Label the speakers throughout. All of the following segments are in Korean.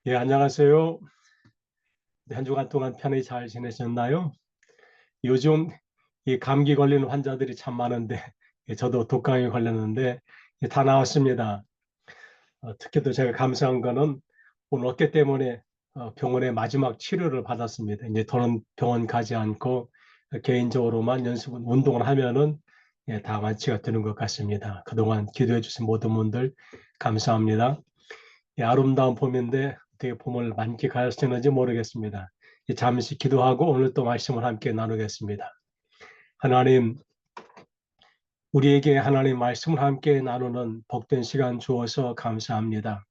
Speaker 1: 예, 안녕하세요. 네, 한 주간 동안 편히 잘 지내셨나요? 요즘 이 감기 걸리는 환자들이 참 많은데, 예, 저도 독감에 걸렸는데, 예, 다 나왔습니다. 특히 또 제가 감사한 거는 오늘 어깨 때문에 병원에 마지막 치료를 받았습니다. 이제 더는 병원 가지 않고 개인적으로만 운동을 하면은 예, 다 완치가 되는 것 같습니다. 그동안 기도해 주신 모든 분들 감사합니다. 예, 아름다운 봄인데 어떻게 봄을 만끽하셨는지 모르겠습니다. 잠시 기도하고 오늘 또 말씀을 함께 나누겠습니다. 하나님, 우리에게 하나님 말씀을 함께 나누는 복된 시간 주어서 감사합니다.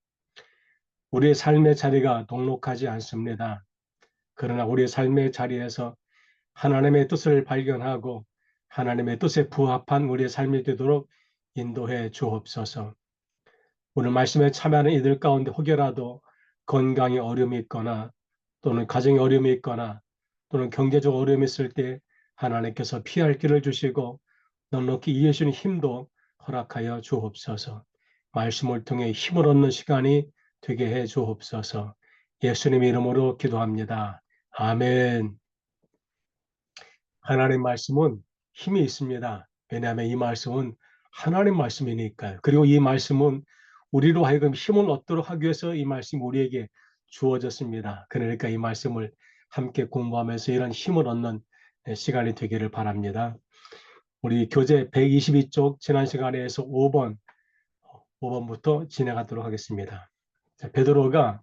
Speaker 1: 우리의 삶의 자리가 녹록하지 않습니다. 그러나 우리의 삶의 자리에서 하나님의 뜻을 발견하고 하나님의 뜻에 부합한 우리의 삶이 되도록 인도해 주옵소서. 오늘 말씀에 참여하는 이들 가운데 혹여라도 건강에 어려움이 있거나 또는 가정에 어려움이 있거나 또는 경제적 어려움이 있을 때 하나님께서 피할 길을 주시고 넉넉히 이해주는 힘도 허락하여 주옵소서. 말씀을 통해 힘을 얻는 시간이 되게 해 주옵소서. 예수님 이름으로 기도합니다. 아멘. 하나님 말씀은 힘이 있습니다. 왜냐하면 이 말씀은 하나님 말씀이니까요. 그리고 이 말씀은 우리로 하여금 힘을 얻도록 하기 위해서 이 말씀이 우리에게 주어졌습니다. 그러니까 이 말씀을 함께 공부하면서 이런 힘을 얻는 시간이 되기를 바랍니다. 우리 교재 122쪽 지난 시간에서 5번부터 진행하도록 하겠습니다. 자, 베드로가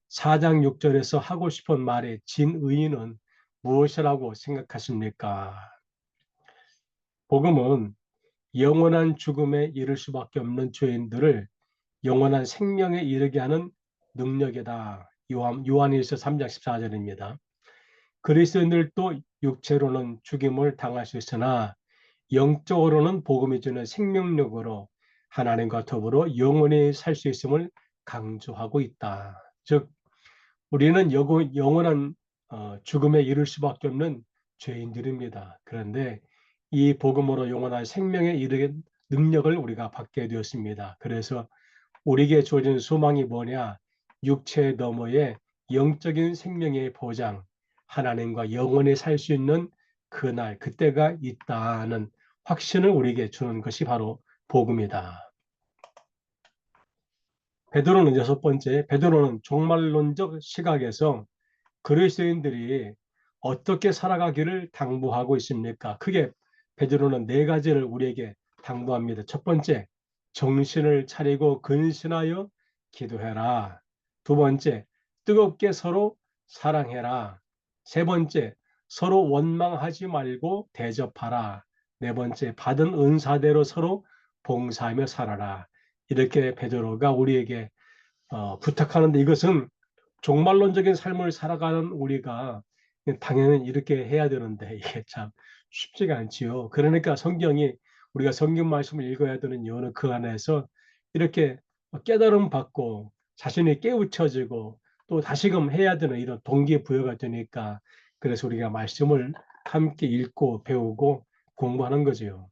Speaker 1: 4장 6절에서 하고 싶은 말의 진의는 무엇이라고 생각하십니까? 복음은 영원한 죽음에 이를 수밖에 없는 죄인들을 영원한 생명에 이르게 하는 능력이다. 요한일서 3장 14절입니다. 그리스도인들도 육체로는 죽임을 당할 수 있으나 영적으로는 복음이 주는 생명력으로 하나님과 더불어 영원히 살 수 있음을 강조하고 있다. 즉 우리는 영원한 죽음에 이를 수밖에 없는 죄인들입니다. 그런데 이 복음으로 영원한 생명에 이르는 능력을 우리가 받게 되었습니다. 그래서 우리에게 주어진 소망이 뭐냐? 육체 너머의 영적인 생명의 보장, 하나님과 영원히 살 수 있는 그날, 그때가 있다는 확신을 우리에게 주는 것이 바로 복음이다. 베드로는 여섯 번째, 베드로는 종말론적 시각에서 그리스도인들이 어떻게 살아가기를 당부하고 있습니까? 크게 베드로는 네 가지를 우리에게 당부합니다. 첫 번째, 정신을 차리고 근신하여 기도해라. 두 번째, 뜨겁게 서로 사랑해라. 세 번째, 서로 원망하지 말고 대접하라. 네 번째, 받은 은사대로 서로 봉사하며 살아라. 이렇게 베드로가 우리에게 부탁하는데 이것은 종말론적인 삶을 살아가는 우리가 당연히 이렇게 해야 되는데 이게 참 쉽지가 않지요. 그러니까 성경이 우리가 성경 말씀을 읽어야 되는 이유는 그 안에서 이렇게 깨달음 받고 자신이 깨우쳐지고 또 다시금 해야 되는 이런 동기부여가 되니까 그래서 우리가 말씀을 함께 읽고 배우고 공부하는 거지요.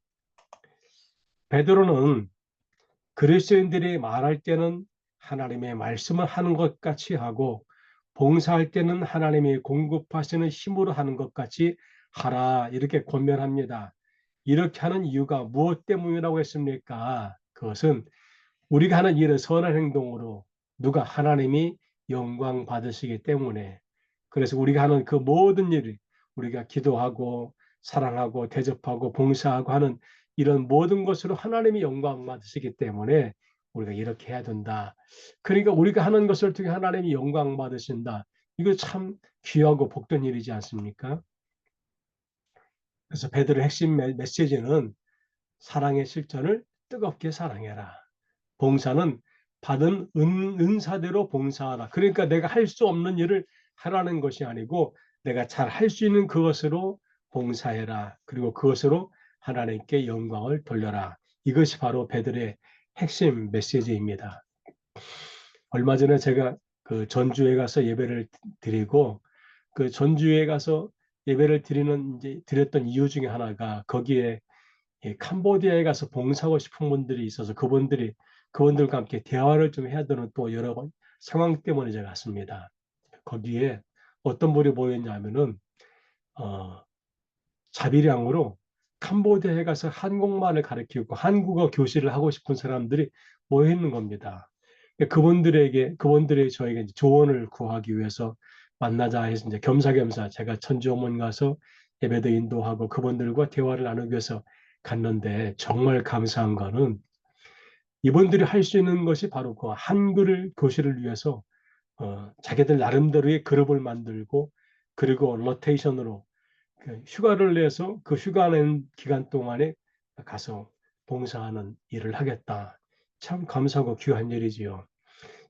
Speaker 1: 베드로는 그리스도인들이 말할 때는 하나님의 말씀을 하는 것 같이 하고 봉사할 때는 하나님이 공급하시는 힘으로 하는 것 같이 하라 이렇게 권면합니다. 이렇게 하는 이유가 무엇 때문이라고 했습니까? 그것은 우리가 하는 일은 선한 행동으로 누가 하나님이 영광 받으시기 때문에 그래서 우리가 하는 그 모든 일이 우리가 기도하고 사랑하고 대접하고 봉사하고 하는 이런 모든 것으로 하나님이 영광 받으시기 때문에 우리가 이렇게 해야 된다. 그러니까 우리가 하는 것을 통해 하나님이 영광 받으신다. 이거 참 귀하고 복된 일이지 않습니까? 그래서 베드로의 핵심 메시지는 사랑의 실천을 뜨겁게 사랑해라. 봉사는 받은 은사대로 봉사하라. 그러니까 내가 할 수 없는 일을 하라는 것이 아니고 내가 잘 할 수 있는 그것으로 봉사해라. 그리고 그것으로 하나님께 영광을 돌려라. 이것이 바로 베드로의 핵심 메시지입니다. 얼마 전에 제가 그 전주에 가서 예배를 드리고 그 전주에 가서 예배를 드렸던 이유 중에 하나가 거기에 캄보디아에 가서 봉사하고 싶은 분들이 있어서 그분들과 함께 대화를 좀 해야 되는 또 여러 상황 때문에 제가 갔습니다. 거기에 어떤 분이 모였냐면은 자비량으로 캄보디아에 가서 한국말을 가르치고 한국어 교실을 하고 싶은 사람들이 모여 있는 겁니다. 그분들의 저에게 이제 조언을 구하기 위해서 만나자 해서 이제 겸사겸사 제가 천주어문 가서 예배도 인도하고 그분들과 대화를 나누기 위해서 갔는데 정말 감사한 거는 이분들이 할 수 있는 것이 바로 그 한글 교실을 위해서 자기들 나름대로의 그룹을 만들고 그리고 로테이션으로 그 휴가를 내서 그 휴가 낸 기간 동안에 가서 봉사하는 일을 하겠다. 참 감사하고 귀한 일이지요.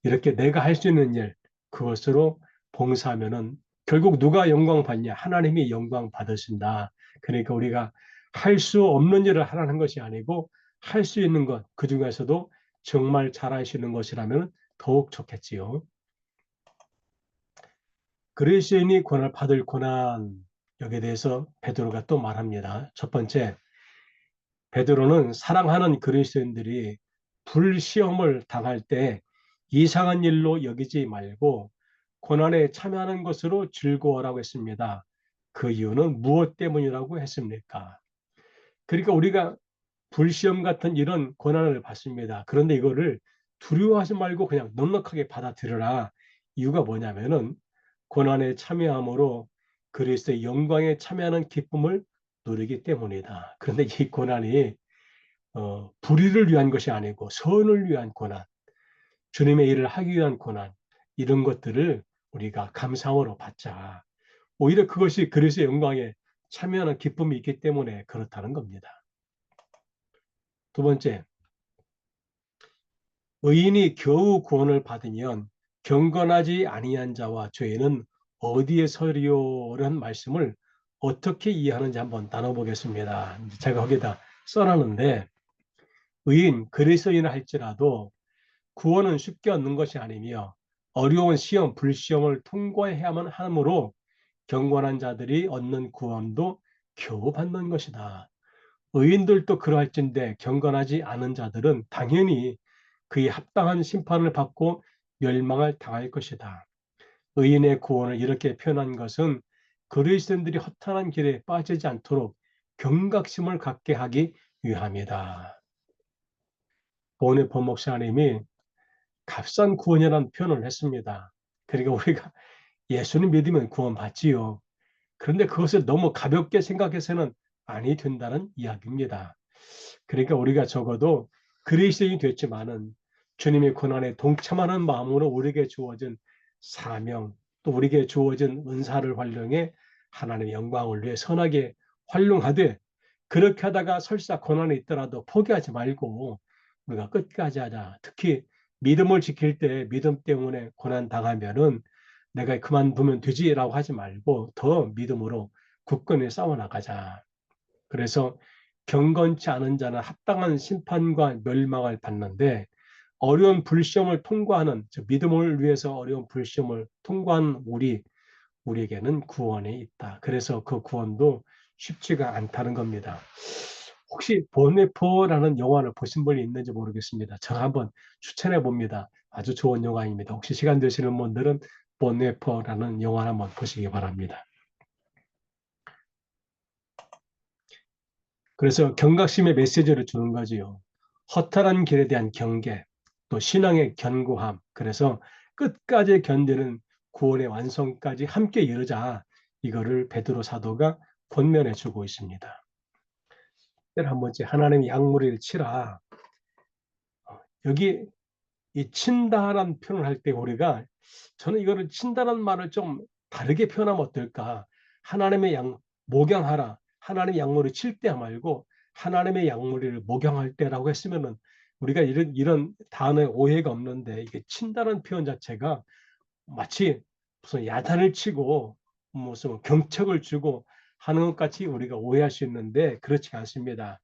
Speaker 1: 이렇게 내가 할 수 있는 일, 그것으로 봉사하면은 결국 누가 영광 받냐? 하나님이 영광 받으신다. 그러니까 우리가 할 수 없는 일을 하라는 것이 아니고 할 수 있는 것, 그 중에서도 정말 잘하시는 것이라면 더욱 좋겠지요. 그리스도인이 권을 받을 고난, 여기에 대해서 베드로가 또 말합니다. 첫 번째, 베드로는 사랑하는 그리스도인들이 불시험을 당할 때 이상한 일로 여기지 말고 고난에 참여하는 것으로 즐거워라고 했습니다. 그 이유는 무엇 때문이라고 했습니까? 그러니까 우리가 불시험 같은 이런 고난을 받습니다. 그런데 이거를 두려워하지 말고 그냥 넉넉하게 받아들여라. 이유가 뭐냐면은 고난에 참여함으로 그리스도의 영광에 참여하는 기쁨을 누리기 때문이다. 그런데 이 고난이 불의를 위한 것이 아니고 선을 위한 고난, 주님의 일을 하기 위한 고난, 이런 것들을 우리가 감사함으로 받자. 오히려 그것이 그리스도의 영광에 참여하는 기쁨이 있기 때문에 그렇다는 겁니다. 두 번째, 의인이 겨우 구원을 받으면 경건하지 아니한 자와 죄인은 어디에 서리오라는 말씀을 어떻게 이해하는지 한번 나눠보겠습니다. 제가 거기다 써놨는데 의인, 그리스도인을 할지라도 구원은 쉽게 얻는 것이 아니며 어려운 시험, 불시험을 통과해야만 하므로 경건한 자들이 얻는 구원도 겨우 받는 것이다. 의인들도 그러할진데 경건하지 않은 자들은 당연히 그에 합당한 심판을 받고 멸망을 당할 것이다. 의인의 구원을 이렇게 표현한 것은 그리스도인들이 허탄한 길에 빠지지 않도록 경각심을 갖게 하기 위함이다. 보은의 법목사님이 값싼 구원이라는 표현을 했습니다. 그러니까 우리가 예수님 믿으면 구원받지요. 그런데 그것을 너무 가볍게 생각해서는 아니 된다는 이야기입니다. 그러니까 우리가 적어도 그리스도인이 됐지만은 주님의 고난에 동참하는 마음으로 우리에게 주어진 사명, 또 우리에게 주어진 은사를 활용해 하나님의 영광을 위해 선하게 활용하되 그렇게 하다가 설사 고난이 있더라도 포기하지 말고 우리가 끝까지 하자. 특히 믿음을 지킬 때 믿음 때문에 고난 당하면은 내가 그만두면 되지라고 하지 말고 더 믿음으로 굳건히 싸워 나가자. 그래서 경건치 않은 자는 합당한 심판과 멸망을 받는데 어려운 불시험을 통과하는 믿음을 위해서 어려운 불시험을 통과한 우리에게는 구원이 있다. 그래서 그 구원도 쉽지가 않다는 겁니다. 혹시 보네포라는 영화를 보신 분이 있는지 모르겠습니다. 제가 한번 추천해 봅니다. 아주 좋은 영화입니다. 혹시 시간 되시는 분들은 보네포라는 영화 한번 보시기 바랍니다. 그래서 경각심의 메시지를 주는 거지요. 허탈한 길에 대한 경계, 또 신앙의 견고함. 그래서 끝까지 견디는 구원의 완성까지 함께 이루자. 이거를 베드로 사도가 권면해 주고 있습니다. 한 번째 하나님의 양무리를 치라. 여기 이 친다라는 표현을 할 때 우리가 저는 이거를 친다라는 말을 좀 다르게 표현하면 어떨까? 하나님의 목양하라. 하나님의 양무리 칠 때 말고 하나님의 양무리를 목양할 때라고 했으면은 우리가 이런 단어에 오해가 없는데 이게 친다는 표현 자체가 마치 무슨 야단을 치고 무슨 경책을 주고 하는 것 같이 우리가 오해할 수 있는데 그렇지 않습니다.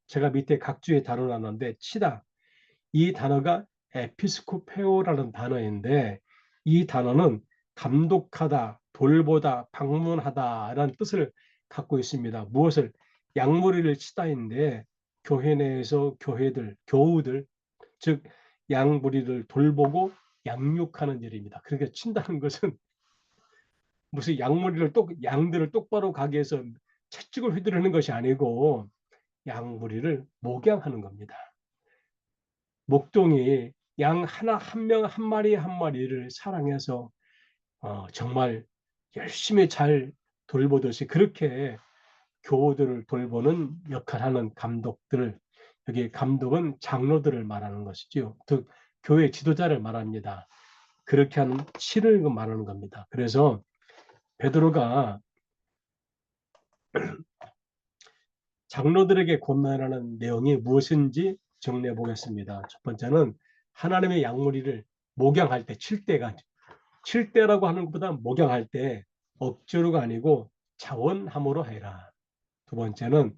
Speaker 1: 제가 밑에 각주에 다뤄놨는데 치다. 이 단어가 에피스코페오라는 단어인데 이 단어는 감독하다, 돌보다, 방문하다라는 뜻을 갖고 있습니다. 무엇을 양무리를 치다인데 교회 내에서 교우들, 즉 양무리를 돌보고 양육하는 일입니다. 그러니까 친다는 것은 무슨 양들을 똑바로 가게 해서 채찍을 휘두르는 것이 아니고 양무리를 목양하는 겁니다. 목동이 양 하나 한 마리 한 마리를 사랑해서 정말 열심히 잘 돌보듯이 그렇게 교우들을 돌보는 역할하는 감독들, 여기 감독은 장로들을 말하는 것이지요. 즉 교회 지도자를 말합니다. 그렇게 하는 신을 말하는 겁니다. 그래서 베드로가 장로들에게 권면하는 내용이 무엇인지 정리해 보겠습니다. 첫 번째는 하나님의 양무리를 목양할 때, 칠 때라고 하는 것보다 목양할 때 억지로가 아니고 자원함으로 해라. 두 번째는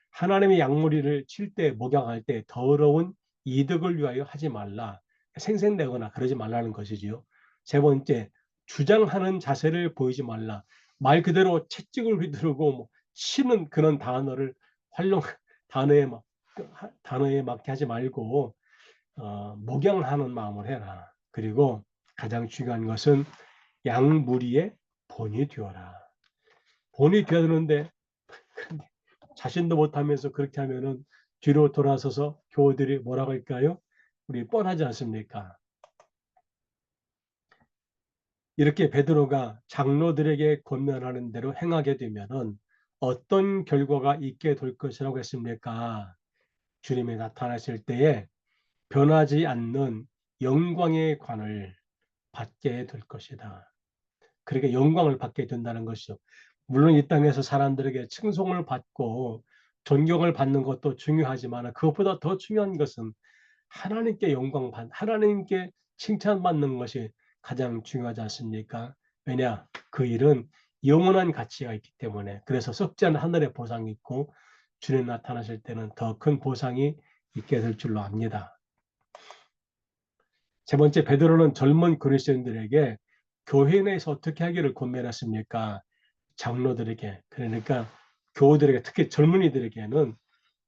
Speaker 1: 하나님의 양무리를 칠 때, 목양할 때 더러운 이득을 위하여 하지 말라. 생색내거나 그러지 말라는 것이지요. 세 번째, 주장하는 자세를 보이지 말라. 말 그대로 채찍을 휘두르고 치는 그런 단어를 활용, 단어에, 단어에 맞게 하지 말고 목양하는 마음을 해라. 그리고 가장 중요한 것은 양무리의 본이 되어라. 본이 되어야 되는데 자신도 못하면서 그렇게 하면은 뒤로 돌아서서 교우들이 뭐라고 할까요? 우리 뻔하지 않습니까? 이렇게 베드로가 장로들에게 권면하는 대로 행하게 되면은 어떤 결과가 있게 될 것이라고 했습니까? 주님이 나타나실 때에 변하지 않는 영광의 관을 받게 될 것이다. 그러니까 영광을 받게 된다는 것이죠. 물론 이 땅에서 사람들에게 칭송을 받고 존경을 받는 것도 중요하지만 그것보다 더 중요한 것은 하나님께 칭찬받는 것이 가장 중요하지 않습니까? 왜냐? 그 일은 영원한 가치가 있기 때문에. 그래서 썩지 않은 하늘의 보상이 있고 주님 나타나실 때는 더 큰 보상이 있게 될 줄로 압니다. 세 번째, 베드로는 젊은 그리스도인들에게 교회 내에서 어떻게 하기를 권면했습니까? 장로들에게, 그러니까 교우들에게, 특히 젊은이들에게는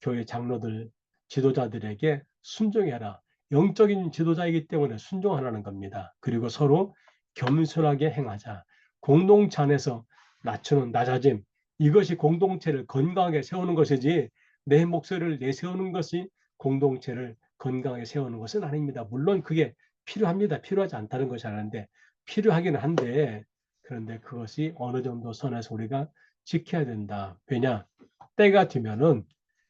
Speaker 1: 교회 장로들, 지도자들에게 순종해라. 영적인 지도자이기 때문에 순종하라는 겁니다. 그리고 서로 겸손하게 행하자. 공동체 안에서 낮아짐. 이것이 공동체를 건강하게 세우는 것이지 내 목소리를 내세우는 것이 공동체를 건강하게 세우는 것은 아닙니다. 물론 그게 필요합니다. 필요하지 않다는 것이 아닌데 필요하긴 한데 그런데 그것이 어느 정도 선에서 우리가 지켜야 된다. 왜냐? 때가 되면은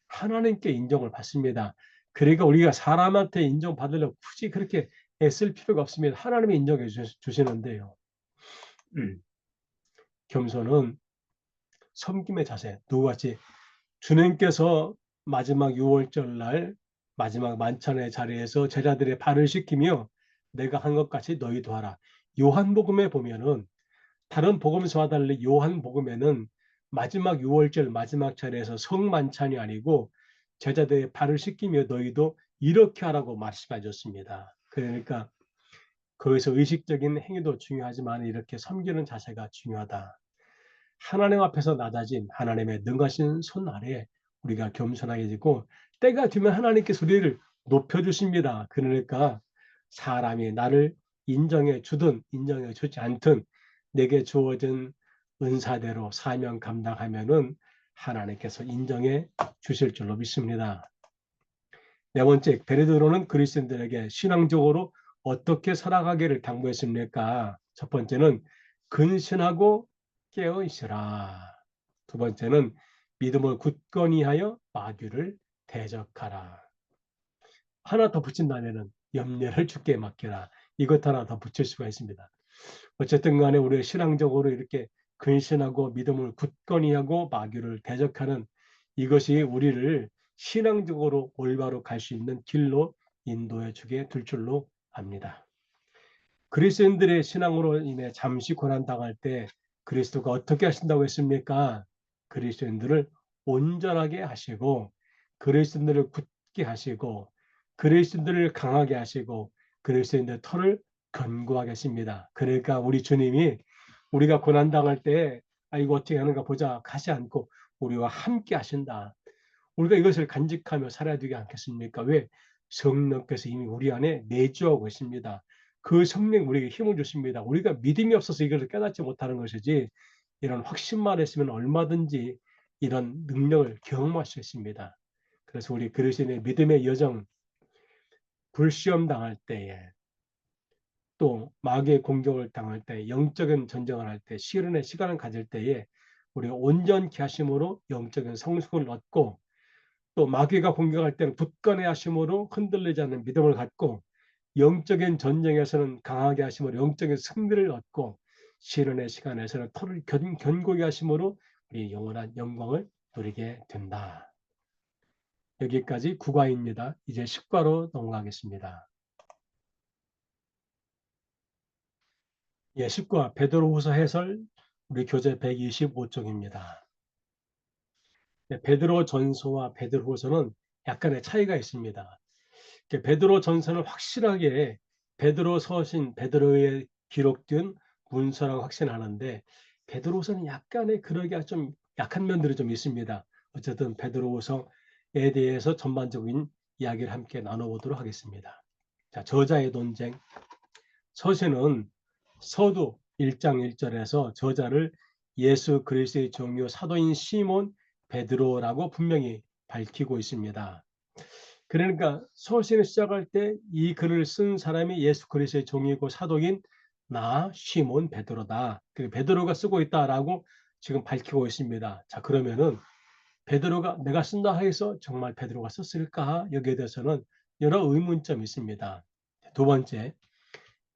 Speaker 1: 하나님께 인정을 받습니다. 그러니까 우리가 사람한테 인정받으려고 굳이 그렇게 애쓸 필요가 없습니다. 하나님이 인정해 주시는데요. 겸손은 섬김의 자세. 누구같이 주님께서 마지막 유월절 날 마지막 만찬의 자리에서 제자들의 발을 씻기며 내가 한 것 같이 너희도 하라. 요한복음에 보면은 다른 복음서와 달리 요한복음에는 마지막 유월절 마지막 차례에서 성만찬이 아니고 제자들의 발을 씻기며 너희도 이렇게 하라고 말씀해 줬습니다. 그러니까 거기서 의식적인 행위도 중요하지만 이렇게 섬기는 자세가 중요하다. 하나님 앞에서 낮아진 하나님의 능하신 손 아래 우리가 겸손하게 되고 때가 되면 하나님께서 우리를 높여주십니다. 그러니까 사람이 나를 인정해 주든 인정해 주지 않든 내게 주어진 은사대로 사명 감당하면은 하나님께서 인정해 주실 줄로 믿습니다. 네 번째, 베드로는 그리스도인들에게 신앙적으로 어떻게 살아가기를 당부했습니까? 첫 번째는 근신하고 깨어 있으라. 두 번째는 믿음을 굳건히 하여 마귀를 대적하라. 하나 더 붙인다면은 염려를 주께 맡기라. 이것 하나 더 붙일 수가 있습니다. 어쨌든 간에 우리 신앙적으로 이렇게 근신하고 믿음을 굳건히 하고 마귀를 대적하는 이것이 우리를 신앙적으로 올바로 갈 수 있는 길로 인도해 주게 될 줄로 압니다. 그리스도인들의 신앙으로 인해 잠시 고난당할 때 그리스도가 어떻게 하신다고 했습니까? 그리스도인들을 온전하게 하시고 그리스도인들을 굳게 하시고 그리스도인들을 강하게 하시고 그리스도인들의 털을 견고하게 하십니다. 그러니까 우리 주님이 우리가 고난당할 때 이거 어떻게 하는가 보자 가지 않고 우리와 함께 하신다. 우리가 이것을 간직하며 살아야 되지 않겠습니까? 왜? 성령께서 이미 우리 안에 내주하고 있습니다. 그 성령 우리에게 힘을 주십니다. 우리가 믿음이 없어서 이걸 깨닫지 못하는 것이지 이런 확신만 있으면 얼마든지 이런 능력을 경험할 수 있습니다. 그래서 우리 그리스도인의 믿음의 여정, 불시험 당할 때에 또 마귀의 공격을 당할 때, 영적인 전쟁을 할 때, 시련의 시간을 가질 때에 우리가 온전케 하심으로 영적인 성숙을 얻고 또 마귀가 공격할 때는 굳건해 하심으로 흔들리지 않는 믿음을 갖고 영적인 전쟁에서는 강하게 하심으로 영적인 승리를 얻고 시련의 시간에서는 털을 견고히 하심으로 우리 영원한 영광을 누리게 된다. 여기까지 구과입니다. 이제 십과로 넘어가겠습니다. 예, 십과 베드로후서 해설 우리 교재 125쪽입니다. 베드로 전서와 베드로후서는 약간의 차이가 있습니다. 베드로 전서는 확실하게 베드로 서신 베드로에 기록된 문서라고 확신하는데 베드로서는 약간의 그러기가 좀 약한 면들이 좀 있습니다. 어쨌든 베드로서에 대해서 전반적인 이야기를 함께 나눠보도록 하겠습니다. 자, 저자의 논쟁. 서신은 서두 1장 1절에서 저자를 예수 그리스도의 종교 사도인 시몬 베드로라고 분명히 밝히고 있습니다. 그러니까 서신을 시작할 때 이 글을 쓴 사람이 예수 그리스도의 종이고 사도인 나 시몬 베드로다. 베드로가 쓰고 있다라고 지금 밝히고 있습니다. 자, 그러면은 베드로가 내가 쓴다 해서 정말 베드로가 썼을까? 여기에 대해서는 여러 의문점이 있습니다. 두 번째,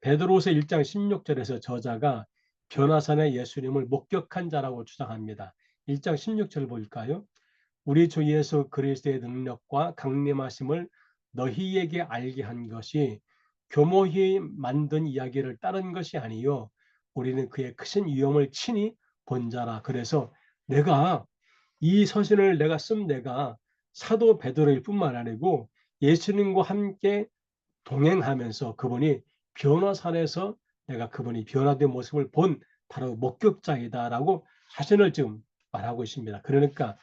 Speaker 1: 베드로서 1장 16절에서 저자가 변화산의 예수님을 목격한 자라고 주장합니다. 1장 16절 볼까요? 우리 주 예수 그리스도의 능력과 강림하심을 너희에게 알게 한 것이 교모히 만든 이야기를 따른 것이 아니요 우리는 그의 크신 위엄을 친히 본 자라. 그래서 내가 이 서신을 내가 쓴 내가 사도 베드로일 뿐만 아니고 예수님과 함께 동행하면서 그분이 변화산에서 내가 그분이 변화된 모습을 본 바로 목격자이다라고 자신을 지금 말하고 있습니다. 그러니까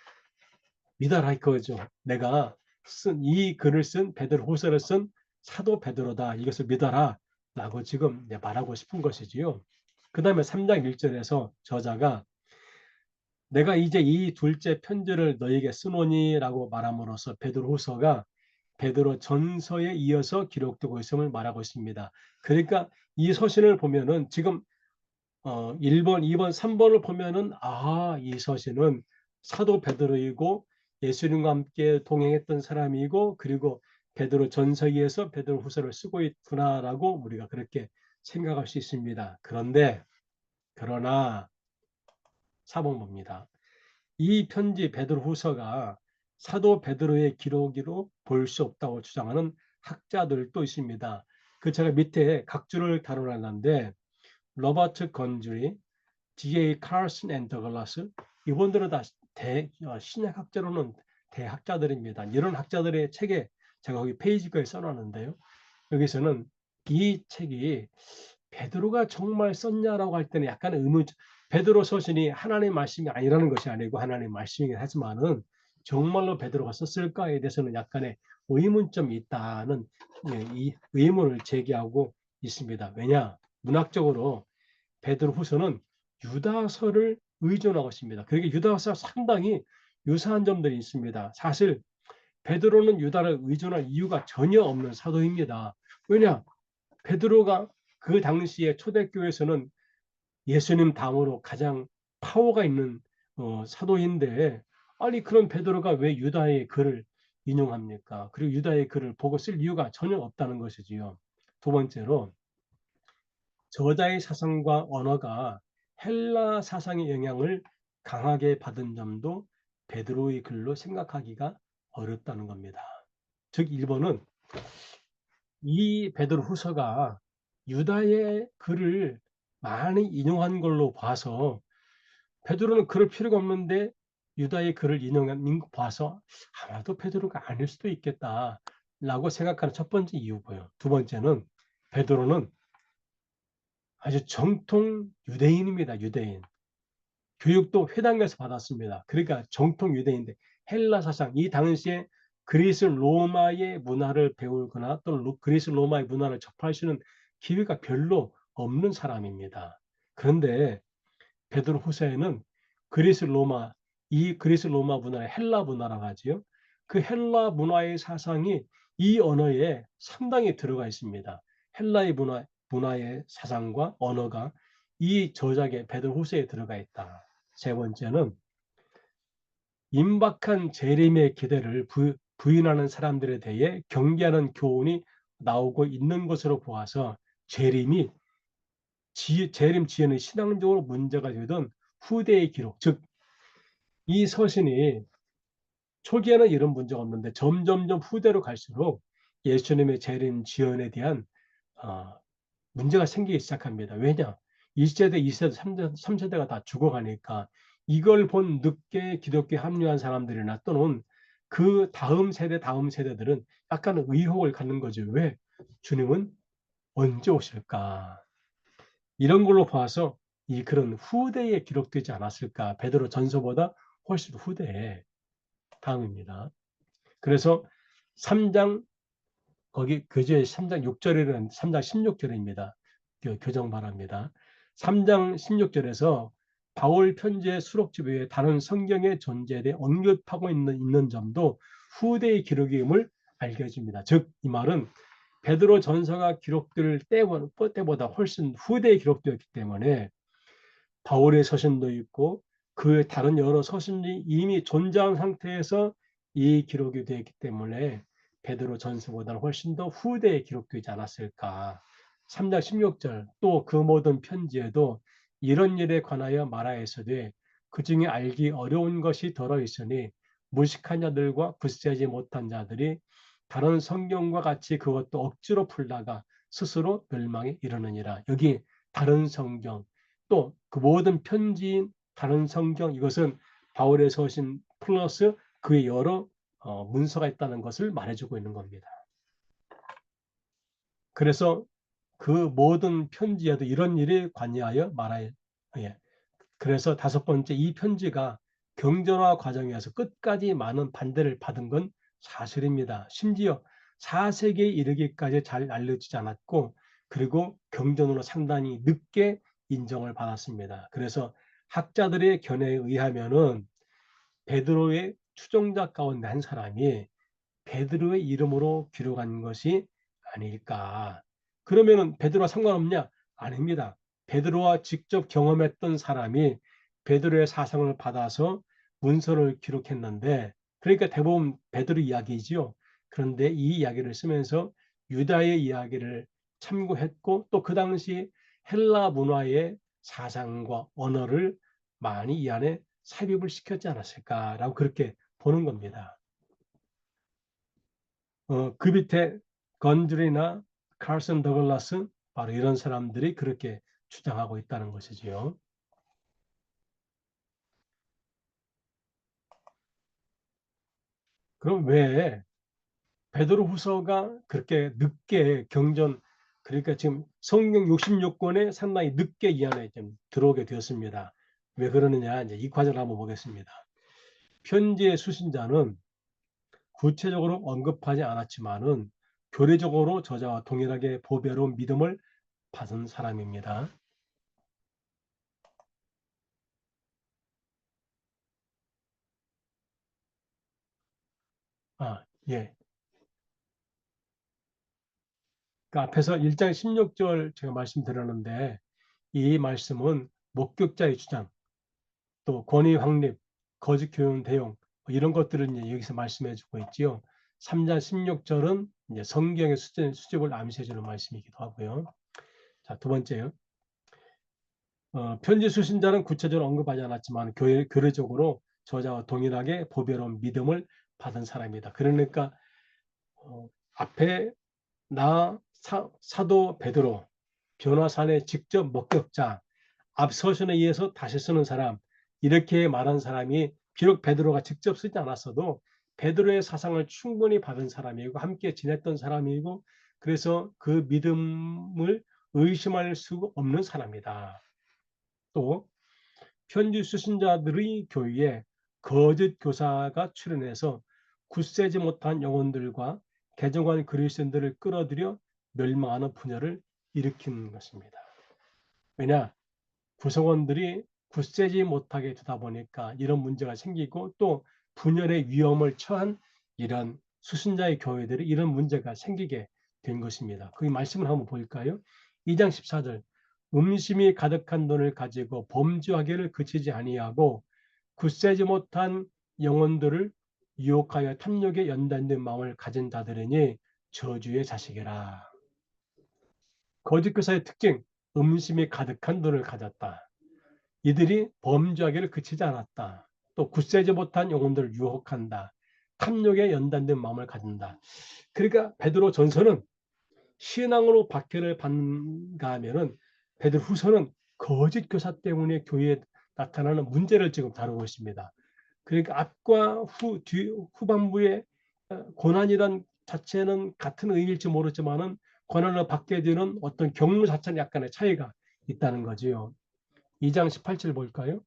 Speaker 1: 믿어라 이거죠. 내가 쓴 이 글을 쓴 베드로후서를 쓴 사도 베드로다. 이것을 믿어라 라고 지금 말하고 싶은 것이지요. 그 다음에 3장 1절에서 저자가 내가 이제 이 둘째 편지를 너에게 쓰노니 라고 말함으로써 베드로후서가 베드로 전서에 이어서 기록되고 있음을 말하고 있습니다. 그러니까 이 서신을 보면은 지금 1번, 2번, 3번을 보면은 이 서신은 사도 베드로이고 예수님과 함께 동행했던 사람이고 그리고 베드로 전서기에서 베드로 후서를 쓰고 있구나라고 우리가 그렇게 생각할 수 있습니다. 그러나 4번 봅니다. 이 편지 베드로 후서가 사도 베드로의 기록으로 볼 수 없다고 주장하는 학자들도 있습니다. 그 제가 밑에 각주를 다뤄놨는데 로버트 건주리, D.A. 칼슨 앤 더글라스 이분들은 다 신약학자로는 대학자들입니다. 이런 학자들의 책에 제가 거기 페이지까지 써놨는데요. 여기서는 이 책이 베드로가 정말 썼냐라고 할 때는 약간 의문. 베드로 서신이 하나님의 말씀이 아니라는 것이 아니고 하나님의 말씀이긴 하지만은 정말로 베드로가 썼을까에 대해서는 약간의 의문점이 있다는 이 의문을 제기하고 있습니다. 왜냐? 문학적으로 베드로 후서는 유다서를 의존하고 있습니다. 그러니까 유다서와 상당히 유사한 점들이 있습니다. 사실 베드로는 유다를 의존할 이유가 전혀 없는 사도입니다. 왜냐? 베드로가 그 당시에 초대교회에서는 예수님 다음으로 가장 파워가 있는 사도인데 아니 그런 베드로가 왜 유다의 글을 인용합니까? 그리고 유다의 글을 보고 쓸 이유가 전혀 없다는 것이지요. 두 번째로 저자의 사상과 언어가 헬라 사상의 영향을 강하게 받은 점도 베드로의 글로 생각하기가 어렵다는 겁니다. 즉 일본은 이 베드로 후서가 유다의 글을 많이 인용한 걸로 봐서 베드로는 그럴 필요가 없는데 유다의 글을 인용한 봐서 아마도 베드로가 아닐 수도 있겠다라고 생각하는 첫 번째 이유고요. 두 번째는 베드로는 아주 정통 유대인입니다. 유대인. 교육도 회당에서 받았습니다. 그러니까 정통 유대인인데 헬라 사상, 이 당시에 그리스 로마의 문화를 배우거나 또는 그리스 로마의 문화를 접할 수 있는 기회가 별로 없는 사람입니다. 그런데 베드로 후서에는 그리스 로마, 이 그리스 로마 문화의 헬라 문화라고 하지요. 그 헬라 문화의 사상이 이 언어에 상당히 들어가 있습니다. 헬라의 문화의 사상과 언어가 이 저작의 베드로 후서에 들어가 있다. 세 번째는 임박한 재림의 기대를 부인하는 사람들에 대해 경계하는 교훈이 나오고 있는 것으로 보아서 재림 지혜는 신앙적으로 문제가 되던 후대의 기록, 즉 이 서신이 초기에는 이런 문제가 없는데 점점점 후대로 갈수록 예수님의 재림 지연에 대한 문제가 생기기 시작합니다. 왜냐? 1세대, 2세대, 3세대가 다 죽어가니까 이걸 본 늦게 기독교에 합류한 사람들이나 또는 그 다음 세대들은 약간 의혹을 갖는 거죠. 왜? 주님은 언제 오실까? 이런 걸로 봐서 이 글은 후대에 기록되지 않았을까? 베드로 전서보다 훨씬 후대에. 다음입니다. 그래서 3장 거기 교재 3장 6절에는 3장 16절입니다. 교정 바랍니다. 3장 16절에서 바울 편지의 수록집 외에 다른 성경의 존재에 대해 언급하고 있는 점도 후대의 기록임을 알게 해줍니다. 즉 이 말은 베드로 전서가 기록될 때보다 훨씬 후대에 기록되었기 때문에 바울의 서신도 있고 그 다른 여러 서신이 이미 존재한 상태에서 이 기록이 되어 있기 때문에 베드로 전서보다는 훨씬 더 후대에 기록되지 않았을까. 3장 16절 또 그 모든 편지에도 이런 일에 관하여 말하였으되 그 중에 알기 어려운 것이 들어있으니 무식한 자들과 굳세지 못한 자들이 다른 성경과 같이 그것도 억지로 풀다가 스스로 멸망에 이르느니라. 여기 다른 성경 또 그 모든 편지인 다른 성경 이것은 바울의 서신 플러스 그의 여러 문서가 있다는 것을 말해주고 있는 겁니다. 그래서 그 모든 편지에도 이런 일에 관여하여 말하여 예. 그래서 다섯 번째 이 편지가 경전화 과정에서 끝까지 많은 반대를 받은 건 사실입니다. 심지어 4세기에 이르기까지 잘 알려지지 않았고 그리고 경전으로 상당히 늦게 인정을 받았습니다. 그래서 학자들의 견해에 의하면은 베드로의 추종자 가운데 한 사람이 베드로의 이름으로 기록한 것이 아닐까. 그러면은 베드로와 상관없냐? 아닙니다. 베드로와 직접 경험했던 사람이 베드로의 사상을 받아서 문서를 기록했는데 그러니까 대부분 베드로 이야기이지요. 그런데 이 이야기를 쓰면서 유다의 이야기를 참고했고 또 그 당시 헬라 문화의 사상과 언어를 많이 이 안에 삽입을 시켰지 않았을까라고 그렇게 보는 겁니다. 그 밑에 건드리나 칼슨 더글라스 바로 이런 사람들이 그렇게 주장하고 있다는 것이지요. 그럼 왜 베드로 후서가 그렇게 늦게 경전 그러니까 지금 성경 66권에 상당히 늦게 이 안에 좀 들어오게 되었습니다. 왜 그러느냐 이제 이 과정을 한번 보겠습니다. 편지의 수신자는 구체적으로 언급하지 않았지만은 교리적으로 저자와 동일하게 보배로운 믿음을 받은 사람입니다. 예. 그 앞에서 1장 16절 제가 말씀드렸는데 이 말씀은 목격자의 주장, 또 권위 확립, 거짓 교훈 대용 이런 것들을 이제 여기서 말씀해 주고 있지요. 3장 16절은 이제 성경의 수집을 암시해 주는 말씀이기도 하고요. 자, 두 번째요. 편지 수신자는 구체적으로 언급하지 않았지만 교회적으로 저자와 동일하게 보배로운 믿음을 받은 사람이다. 그러니까 앞에 사도 베드로 변화산의 직접 목격자 앞서신에 의해서 다시 쓰는 사람 이렇게 말한 사람이 비록 베드로가 직접 쓰지 않았어도 베드로의 사상을 충분히 받은 사람이고 함께 지냈던 사람이고 그래서 그 믿음을 의심할 수 없는 사람이다. 또 편지 수신자들의 교회에 거짓 교사가 출현해서 굳세지 못한 영혼들과 개종한 그리스도인들을 끌어들여 멸망하는 분열을 일으킨 것입니다. 왜냐? 구성원들이 굳세지 못하게 두다 보니까 이런 문제가 생기고 또 분열의 위험을 처한 이런 수신자의 교회들이 이런 문제가 생기게 된 것입니다. 그 말씀을 한번 볼까요? 2장 14절 음심이 가득한 돈을 가지고 범죄하기를 그치지 아니하고 굳세지 못한 영혼들을 유혹하여 탐욕에 연단된 마음을 가진 자들이니 저주의 자식이라. 거짓 교사의 특징, 음심이 가득한 돈을 가졌다. 이들이 범죄하기를 그치지 않았다. 또 굳세지 못한 영혼들을 유혹한다. 탐욕에 연단된 마음을 가진다. 그러니까 베드로 전서는 신앙으로 박해를 받는가 하면은 베드로 후서는 거짓 교사 때문에 교회에 나타나는 문제를 지금 다루고 있습니다. 그러니까 앞과 후반부의 고난이란 자체는 같은 의미일지 모르지만은 고난을 받게 되는 어떤 경로 자체는 약간의 차이가 있다는 거지요. 2장 18절 볼까요?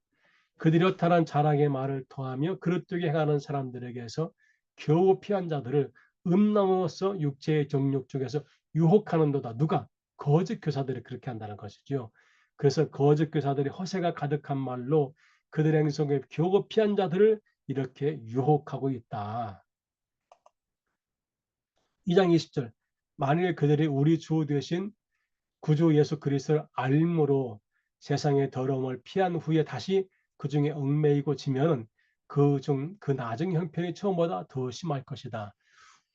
Speaker 1: 그들이 허탄한 자랑의 말을 더하며 그릇되게 행하는 사람들에게서 겨우 피한 자들을 음란으로서 육체의 정욕 중에서 유혹하는도다. 누가? 거짓 교사들이 그렇게 한다는 것이죠. 그래서 거짓 교사들이 허세가 가득한 말로 그들의 행성에 겨우 피한 자들을 이렇게 유혹하고 있다. 2장 20절 만일 그들이 우리 주 되신 구주 예수 그리스도를 알므로 세상의 더러움을 피한 후에 다시 그 중에 얽매이고 지면은 그 나중 형편이 처음보다 더 심할 것이다.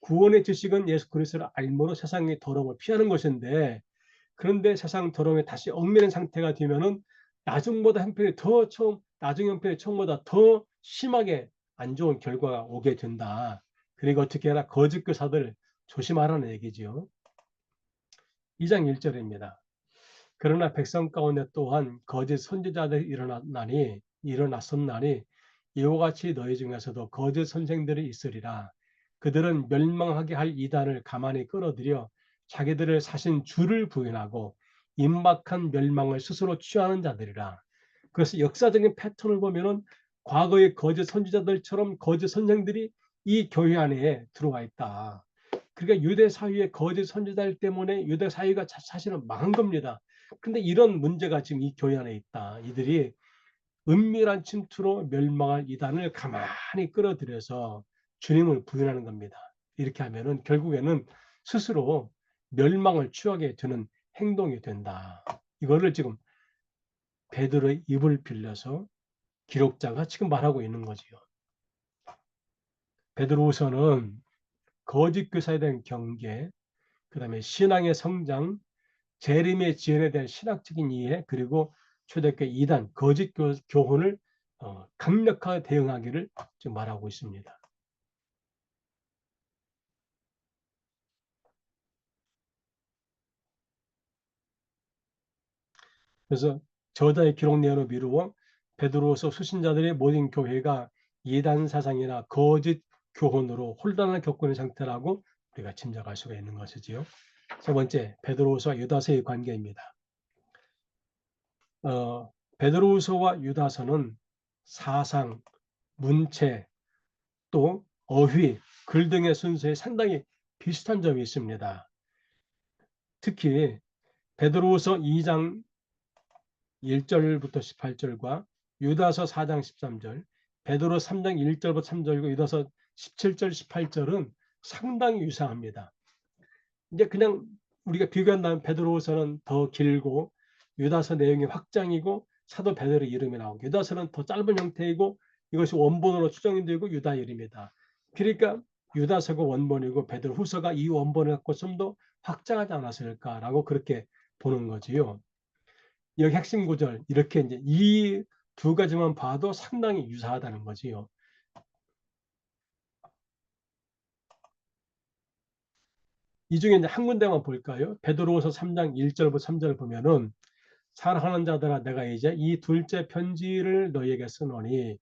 Speaker 1: 구원의 지식은 예수 그리스도를 알므로 세상의 더러움을 피하는 것인데 그런데 세상 더러움에 다시 얽매이는 상태가 되면은 나중 형편이 처음보다 더 심하게 안 좋은 결과가 오게 된다. 그리고 어떻게 하나 거짓 교사들 조심하라는 얘기죠. 2장 1절입니다. 그러나 백성 가운데 또한 거짓 선지자들이 일어났었나니 이와 같이 너희 중에서도 거짓 선생들이 있으리라. 그들은 멸망하게 할 이단을 가만히 끌어들여 자기들을 사신 주를 부인하고 임박한 멸망을 스스로 취하는 자들이라. 그래서 역사적인 패턴을 보면은 과거의 거짓 선지자들처럼 거짓 선생들이 이 교회 안에 들어와 있다. 그러니까 유대 사회의 거짓 선지자들 때문에 유대 사회가 사실은 망한 겁니다. 근데 이런 문제가 지금 이 교회 안에 있다. 이들이 은밀한 침투로 멸망할 이단을 가만히 끌어들여서 주님을 부인하는 겁니다. 이렇게 하면은 결국에는 스스로 멸망을 취하게 되는 행동이 된다. 이거를 지금 베드로의 입을 빌려서 기록자가 지금 말하고 있는 거지요. 베드로후서는 거짓 교사에 대한 경계, 그다음에 신앙의 성장, 재림의 지연에 대한 신학적인 이해, 그리고 초대교회 이단, 거짓 교훈을 강력하게 대응하기를 지금 말하고 있습니다. 그래서 저자의 기록 내용을 미루어 베드로서 수신자들의 모든 교회가 이단 사상이나 거짓 교훈으로 혼란을 겪고 있는 상태라고 우리가 짐작할 수가 있는 것이지요. 세 번째, 베드로서와 유다서의 관계입니다. 베드로서와 유다서는 사상, 문체, 또 어휘, 글 등의 순서에 상당히 비슷한 점이 있습니다. 특히 베드로후서 2장 1절부터 18절과 유다서 4장 13절, 베드로 3장 1절부터 3절과 유다서 17절, 18절은 상당히 유사합니다. 이제 그냥 우리가 비교한다면 베드로후서는 더 길고 유다서 내용이 확장이고 사도 베드로 이름이 나오고 유다서는 더 짧은 형태이고 이것이 원본으로 추정이 되고 유다 이름이다. 그러니까 유다서가 원본이고 베드로후서가 이 원본을 갖고 좀 더 확장하지 않았을까라고 그렇게 보는 거지요. 여기 핵심 구절 이렇게 이제 이 두 가지만 봐도 상당히 유사하다는 거지요. 이 중에 이제 한 군데만 볼까요? 베드로후서 3장 1절부터 3절을 보면은 사랑하는 자들아 내가 이제 이 둘째 편지를 너희에게 쓰노니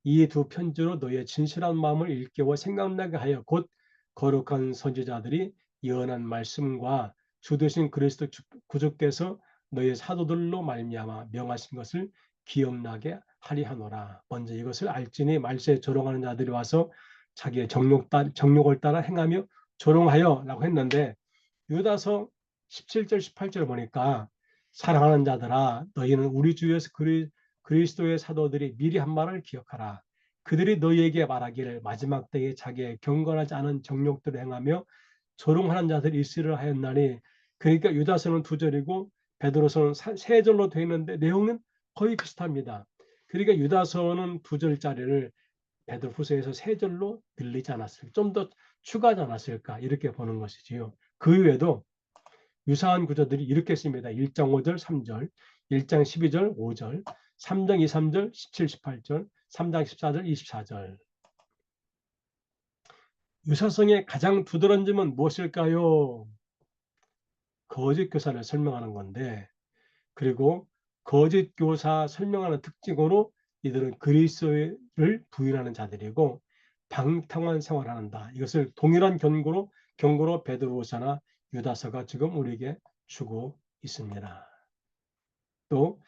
Speaker 1: 이 두 편지로 너희의 진실한 마음을 일깨워 생각나게 하여 곧 거룩한 선지자들이 예언한 말씀과 주 되신 그리스도 구주께서 너희의 사도들로 말미암아 명하신 것을 기억나게 하리 하노라. 먼저 이것을 알지니 말세에 조롱하는 자들이 와서 자기의 정욕을 따라 행하며 조롱하여 라고 했는데 유다서 17절, 18절 보니까 사랑하는 자들아 너희는 우리 주 예수 그리스도의 사도들이 미리 한 말을 기억하라. 그들이 너희에게 말하기를 마지막 때에 자기의 경건하지 않은 정욕들을 행하며 조롱하는 자들이 있으리라 하였나니, 그러니까 유다서는 2절이고 베드로서는 3절로 되어 있는데 내용은 거의 비슷합니다. 그러니까 유다서는 2절짜리를 베드로후서에서 3절로 늘리지 않았을까, 좀 더 추가하지 않았을까, 이렇게 보는 것이지요. 그 외에도 유사한 구조들이 이렇게 씁니다. 1장 5절, 3절, 1장 12절, 5절, 3장 2, 3절, 17, 18절, 3장 14절, 24절. 유사성의 가장 두드러진 점은 무엇일까요? 거짓 교사를 설명하는 건데, 그리고 거짓 교사 설명하는 특징으로 이들은 그리스도를 부인하는 자들이고 방탕한 생활을 한다. 이것을 동일한 경고로 베드로서나 유다서가 지금 우리에게 주고 있습니다. 또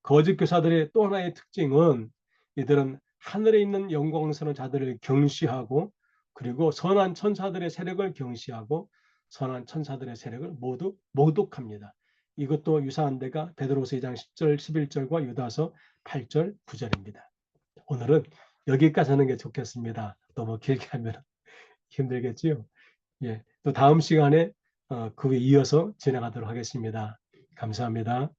Speaker 1: 거짓 교사들의 또 하나의 특징은 이들은 하늘에 있는 영광스러운 자들을 경시하고, 그리고 선한 천사들의 세력을 경시하고 선한 천사들의 세력을 모두 모독합니다. 이것도 유사한 데가 베드로서 2장 10절, 11절과 유다서 8절, 9절입니다. 오늘은 여기까지 하는 게 좋겠습니다. 너무 길게 하면 힘들겠지요. 예, 또 다음 시간에 그 이어서 진행하도록 하겠습니다. 감사합니다.